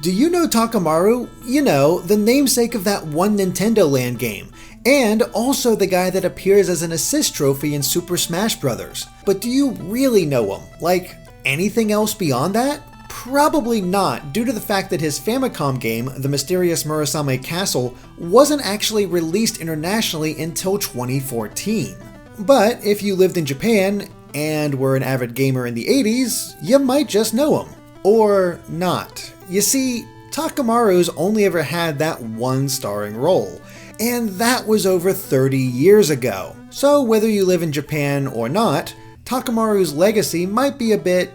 Do you know Takamaru? You know, the namesake of that one Nintendo Land game, and also the guy that appears as an assist trophy in Super Smash Bros. But do you really know him? Like, anything else beyond that? Probably not, due to the fact that his Famicom game, The Mysterious Murasame Castle, wasn't actually released internationally until 2014. But if you lived in Japan and were an avid gamer in the 80s, you might just know him. Or not. You see, Takamaru's only ever had that one starring role, and that was over 30 years ago. So whether you live in Japan or not, Takamaru's legacy might be a bit,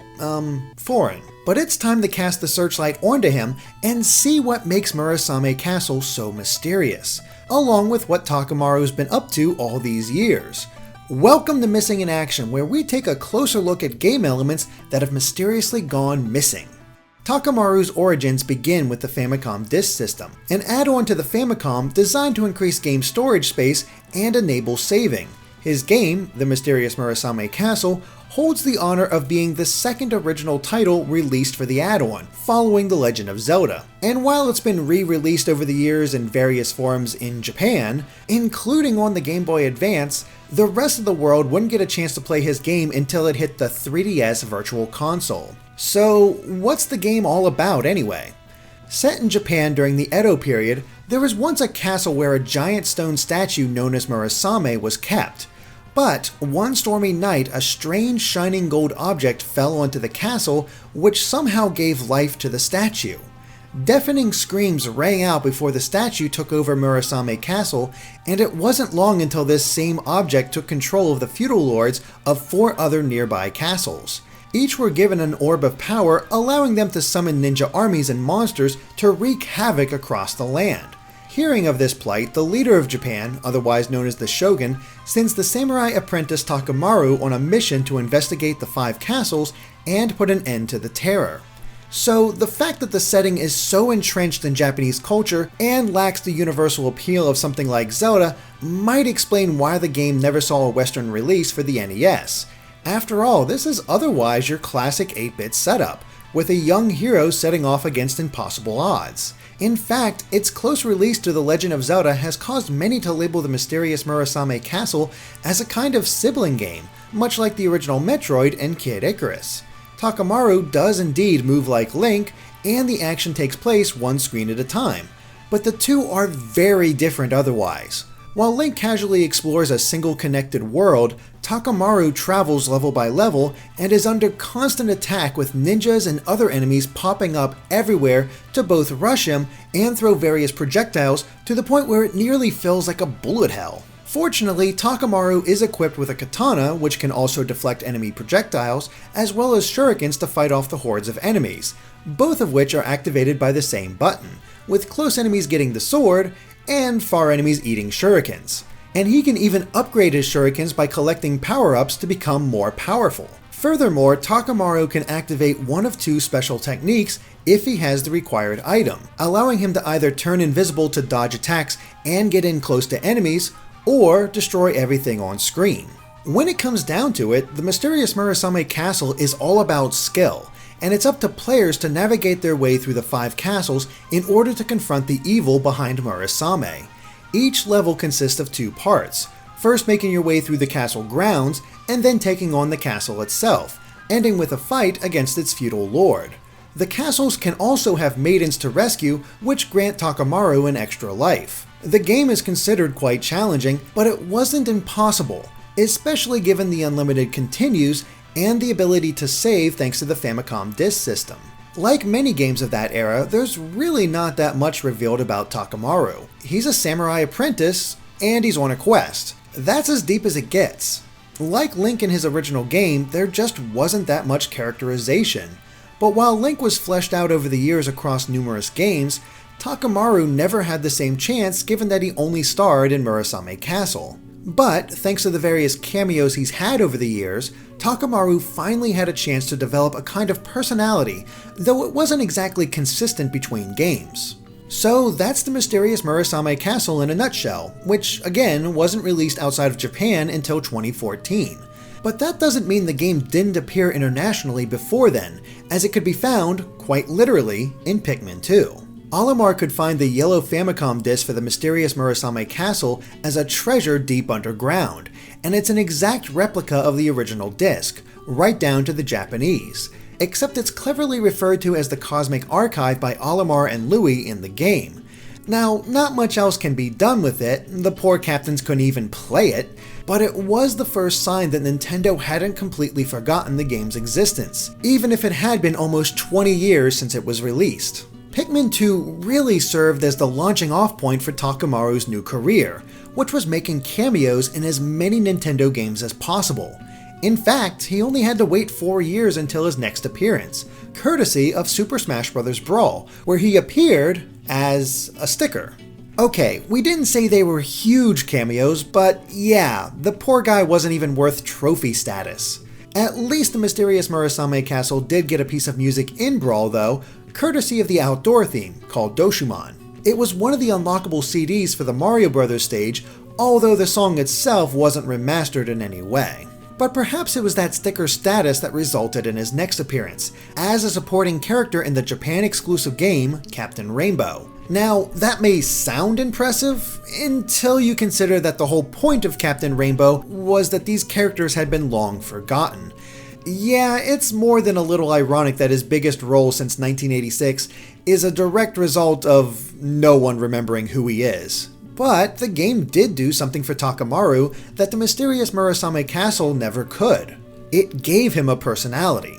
foreign. But it's time to cast the searchlight onto him and see what makes Murasame Castle so mysterious, along with what Takamaru's been up to all these years. Welcome to Missing in Action, where we take a closer look at game elements that have mysteriously gone missing. Takamaru's origins begin with the Famicom disk system, an add-on to the Famicom designed to increase game storage space and enable saving. His game, The Mysterious Murasame Castle, holds the honor of being the second original title released for the add-on, following The Legend of Zelda. And while it's been re-released over the years in various forms in Japan, including on the Game Boy Advance, the rest of the world wouldn't get a chance to play his game until it hit the 3DS Virtual Console. So, what's the game all about anyway? Set in Japan during the Edo period, there was once a castle where a giant stone statue known as Murasame was kept. But one stormy night, a strange shining gold object fell onto the castle, which somehow gave life to the statue. Deafening screams rang out before the statue took over Murasame Castle, and it wasn't long until this same object took control of the feudal lords of 4 other nearby castles. Each were given an orb of power, allowing them to summon ninja armies and monsters to wreak havoc across the land. Hearing of this plight, the leader of Japan, otherwise known as the Shogun, sends the samurai apprentice Takamaru on a mission to investigate the 5 castles and put an end to the terror. So, the fact that the setting is so entrenched in Japanese culture and lacks the universal appeal of something like Zelda might explain why the game never saw a Western release for the NES. After all, this is otherwise your classic 8-bit setup, with a young hero setting off against impossible odds. In fact, its close release to The Legend of Zelda has caused many to label The Mysterious Murasame Castle as a kind of sibling game, much like the original Metroid and Kid Icarus. Takamaru does indeed move like Link, and the action takes place one screen at a time, but the two are very different otherwise. While Link casually explores a single connected world, Takamaru travels level by level and is under constant attack with ninjas and other enemies popping up everywhere to both rush him and throw various projectiles to the point where it nearly feels like a bullet hell. Fortunately, Takamaru is equipped with a katana, which can also deflect enemy projectiles, as well as shurikens to fight off the hordes of enemies, both of which are activated by the same button, with close enemies getting the sword, and far enemies eating shurikens. And he can even upgrade his shurikens by collecting power-ups to become more powerful. Furthermore, Takamaru can activate one of 2 special techniques if he has the required item, allowing him to either turn invisible to dodge attacks and get in close to enemies, or destroy everything on screen. When it comes down to it, the Mysterious Murasame Castle is all about skill, and it's up to players to navigate their way through the 5 castles in order to confront the evil behind Murasame. Each level consists of 2 parts, first making your way through the castle grounds, and then taking on the castle itself, ending with a fight against its feudal lord. The castles can also have maidens to rescue, which grant Takamaru an extra life. The game is considered quite challenging, but it wasn't impossible, especially given the unlimited continues and the ability to save thanks to the Famicom disk system. Like many games of that era, there's really not that much revealed about Takamaru. He's a samurai apprentice, and he's on a quest. That's as deep as it gets. Like Link in his original game, there just wasn't that much characterization. But while Link was fleshed out over the years across numerous games, Takamaru never had the same chance given that he only starred in Murasame Castle. But, thanks to the various cameos he's had over the years, Takamaru finally had a chance to develop a kind of personality, though it wasn't exactly consistent between games. So that's the Mysterious Murasame Castle in a nutshell, which again wasn't released outside of Japan until 2014. But that doesn't mean the game didn't appear internationally before then, as it could be found, quite literally, in Pikmin 2. Olimar could find the yellow Famicom disc for the Mysterious Murasame Castle as a treasure deep underground, and it's an exact replica of the original disc, right down to the Japanese, except it's cleverly referred to as the Cosmic Archive by Olimar and Louis in the game. Now, not much else can be done with it, the poor captains couldn't even play it, but it was the first sign that Nintendo hadn't completely forgotten the game's existence, even if it had been almost 20 years since it was released. Pikmin 2 really served as the launching off point for Takamaru's new career, which was making cameos in as many Nintendo games as possible. In fact, he only had to wait 4 years until his next appearance, courtesy of Super Smash Bros. Brawl, where he appeared as a sticker. Okay, we didn't say they were huge cameos, but yeah, the poor guy wasn't even worth trophy status. At least the Mysterious Murasame Castle did get a piece of music in Brawl though, courtesy of the outdoor theme, called Doshuman. It was one of the unlockable CDs for the Mario Bros. Stage, although the song itself wasn't remastered in any way. But perhaps it was that sticker status that resulted in his next appearance, as a supporting character in the Japan-exclusive game, Captain Rainbow. Now, that may sound impressive, until you consider that the whole point of Captain Rainbow was that these characters had been long forgotten. Yeah, it's more than a little ironic that his biggest role since 1986 is a direct result of no one remembering who he is. But the game did do something for Takamaru that the Mysterious Murasame Castle never could. It gave him a personality.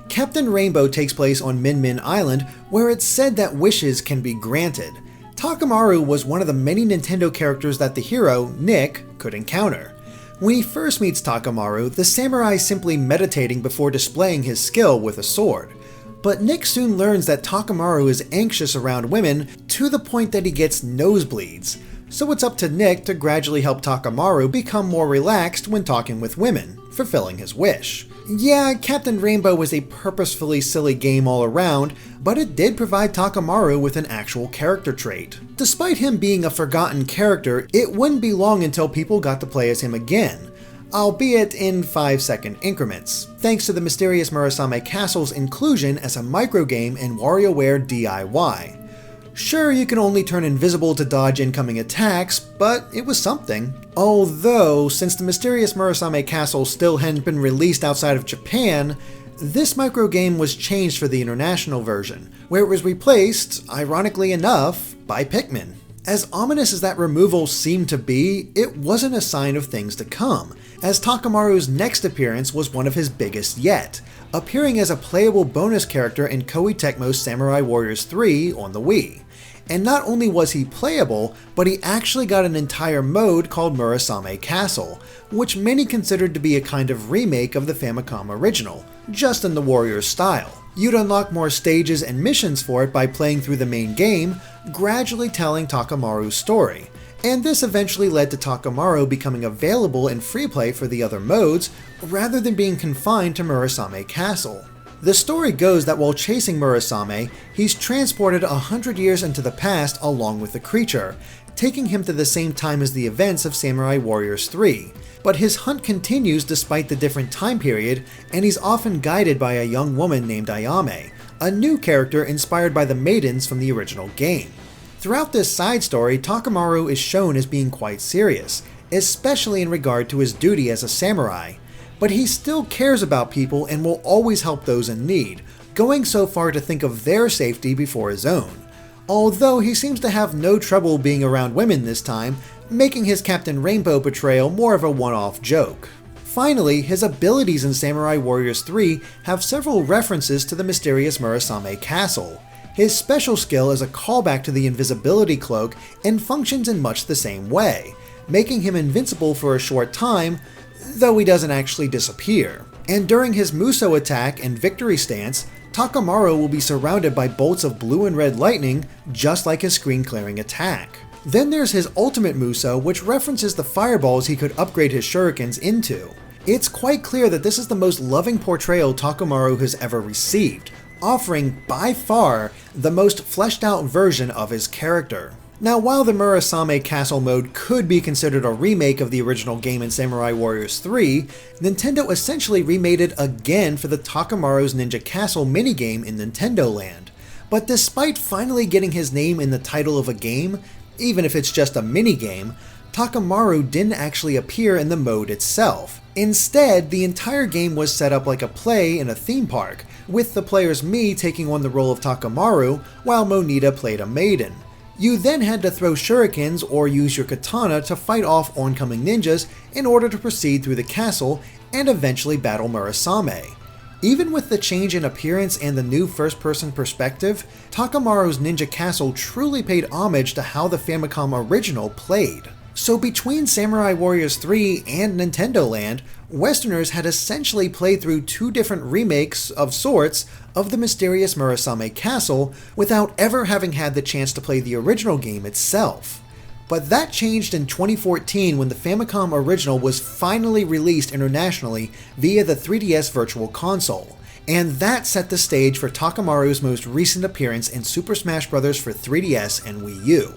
Captain Rainbow takes place on Min Min Island, where it's said that wishes can be granted. Takamaru was one of the many Nintendo characters that the hero, Nick, could encounter. When he first meets Takamaru, the samurai is simply meditating before displaying his skill with a sword. But Nick soon learns that Takamaru is anxious around women to the point that he gets nosebleeds. So it's up to Nick to gradually help Takamaru become more relaxed when talking with women, fulfilling his wish. Yeah, Captain Rainbow was a purposefully silly game all around, but it did provide Takamaru with an actual character trait. Despite him being a forgotten character, it wouldn't be long until people got to play as him again, albeit in 5-second increments, thanks to the Mysterious Murasame Castle's inclusion as a microgame in WarioWare D.I.Y. Sure, you can only turn invisible to dodge incoming attacks, but it was something. Although, since the Mysterious Murasame Castle still hadn't been released outside of Japan, this microgame was changed for the international version, where it was replaced, ironically enough, by Pikmin. As ominous as that removal seemed to be, it wasn't a sign of things to come, as Takamaru's next appearance was one of his biggest yet, appearing as a playable bonus character in Koei Tecmo's Samurai Warriors 3 on the Wii. And not only was he playable, but he actually got an entire mode called Murasame Castle, which many considered to be a kind of remake of the Famicom original, just in the Warriors style. You'd unlock more stages and missions for it by playing through the main game, gradually telling Takamaru's story. And this eventually led to Takamaru becoming available in free play for the other modes, rather than being confined to Murasame Castle. The story goes that while chasing Murasame, he's transported 100 years into the past along with the creature, taking him to the same time as the events of Samurai Warriors 3. But his hunt continues despite the different time period, and he's often guided by a young woman named Ayame, a new character inspired by the maidens from the original game. Throughout this side story, Takamaru is shown as being quite serious, especially in regard to his duty as a samurai. But he still cares about people and will always help those in need, going so far to think of their safety before his own. Although he seems to have no trouble being around women this time, making his Captain Rainbow portrayal more of a one-off joke. Finally, his abilities in Samurai Warriors 3 have several references to the Mysterious Murasame Castle. His special skill is a callback to the invisibility cloak and functions in much the same way, making him invincible for a short time, though he doesn't actually disappear. And during his Muso attack and victory stance, Takamaru will be surrounded by bolts of blue and red lightning, just like his screen-clearing attack. Then there's his ultimate Muso, which references the fireballs he could upgrade his shurikens into. It's quite clear that this is the most loving portrayal Takamaru has ever received, offering by far the most fleshed out version of his character. Now, while the Murasame Castle mode could be considered a remake of the original game in Samurai Warriors 3, Nintendo essentially remade it again for the Takamaru's Ninja Castle minigame in Nintendo Land. But despite finally getting his name in the title of a game, even if it's just a minigame, Takamaru didn't actually appear in the mode itself. Instead, the entire game was set up like a play in a theme park, with the player's Mii taking on the role of Takamaru, while Monita played a maiden. You then had to throw shurikens or use your katana to fight off oncoming ninjas in order to proceed through the castle and eventually battle Murasame. Even with the change in appearance and the new first-person perspective, Takamaru's Ninja Castle truly paid homage to how the Famicom original played. So between Samurai Warriors 3 and Nintendo Land, Westerners had essentially played through two different remakes of sorts of the Mysterious Murasame Castle without ever having had the chance to play the original game itself. But that changed in 2014 when the Famicom original was finally released internationally via the 3DS Virtual Console, and that set the stage for Takamaru's most recent appearance in Super Smash Bros. For 3DS and Wii U.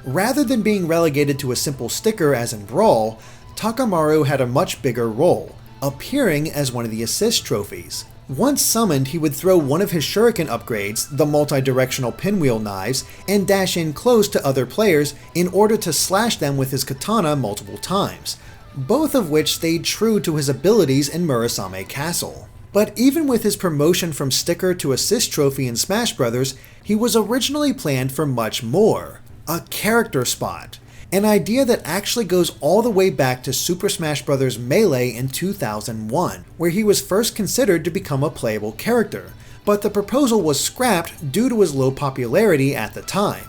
Rather than being relegated to a simple sticker as in Brawl, Takamaru had a much bigger role, appearing as one of the assist trophies. Once summoned, he would throw one of his shuriken upgrades, the multi-directional pinwheel knives, and dash in close to other players in order to slash them with his katana multiple times, both of which stayed true to his abilities in Murasame Castle. But even with his promotion from sticker to assist trophy in Smash Bros., he was originally planned for much more. A character spot, an idea that actually goes all the way back to Super Smash Bros. Melee in 2001, where he was first considered to become a playable character, but the proposal was scrapped due to his low popularity at the time.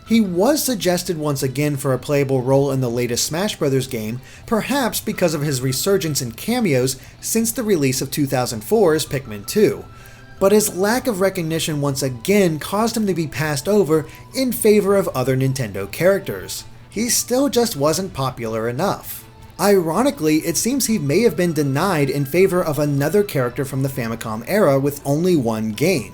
He was suggested once again for a playable role in the latest Smash Bros. Game, perhaps because of his resurgence in cameos since the release of 2004's Pikmin 2. But his lack of recognition once again caused him to be passed over in favor of other Nintendo characters. He still just wasn't popular enough. Ironically, it seems he may have been denied in favor of another character from the Famicom era with only one game,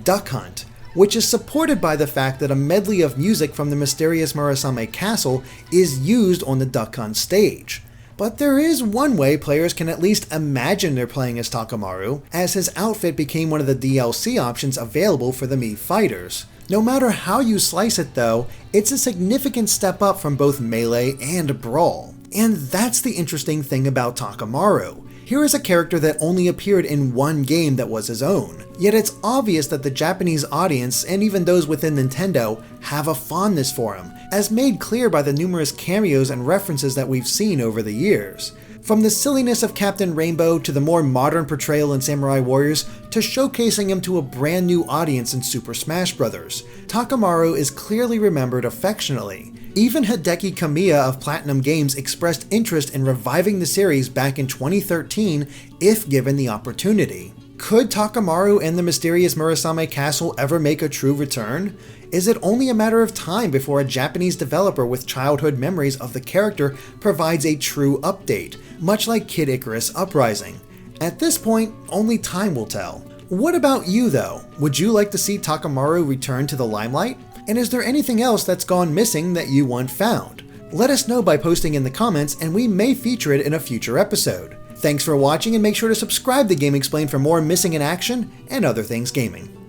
Duck Hunt, which is supported by the fact that a medley of music from the Mysterious Murasame Castle is used on the Duck Hunt stage. But there is one way players can at least imagine they're playing as Takamaru, as his outfit became one of the DLC options available for the Mii fighters. No matter how you slice it though, it's a significant step up from both Melee and Brawl. And that's the interesting thing about Takamaru. Here is a character that only appeared in one game that was his own, yet it's obvious that the Japanese audience, and even those within Nintendo, have a fondness for him, as made clear by the numerous cameos and references that we've seen over the years. From the silliness of Captain Rainbow to the more modern portrayal in Samurai Warriors to showcasing him to a brand new audience in Super Smash Bros., Takamaru is clearly remembered affectionately. Even Hideki Kamiya of Platinum Games expressed interest in reviving the series back in 2013 if given the opportunity. Could Takamaru and the Mysterious Murasame Castle ever make a true return? Is it only a matter of time before a Japanese developer with childhood memories of the character provides a true update, much like Kid Icarus Uprising? At this point, only time will tell. What about you though? Would you like to see Takamaru return to the limelight? And is there anything else that's gone missing that you want found? Let us know by posting in the comments and we may feature it in a future episode. Thanks for watching and make sure to subscribe to Game Explained for more missing in action and other things gaming.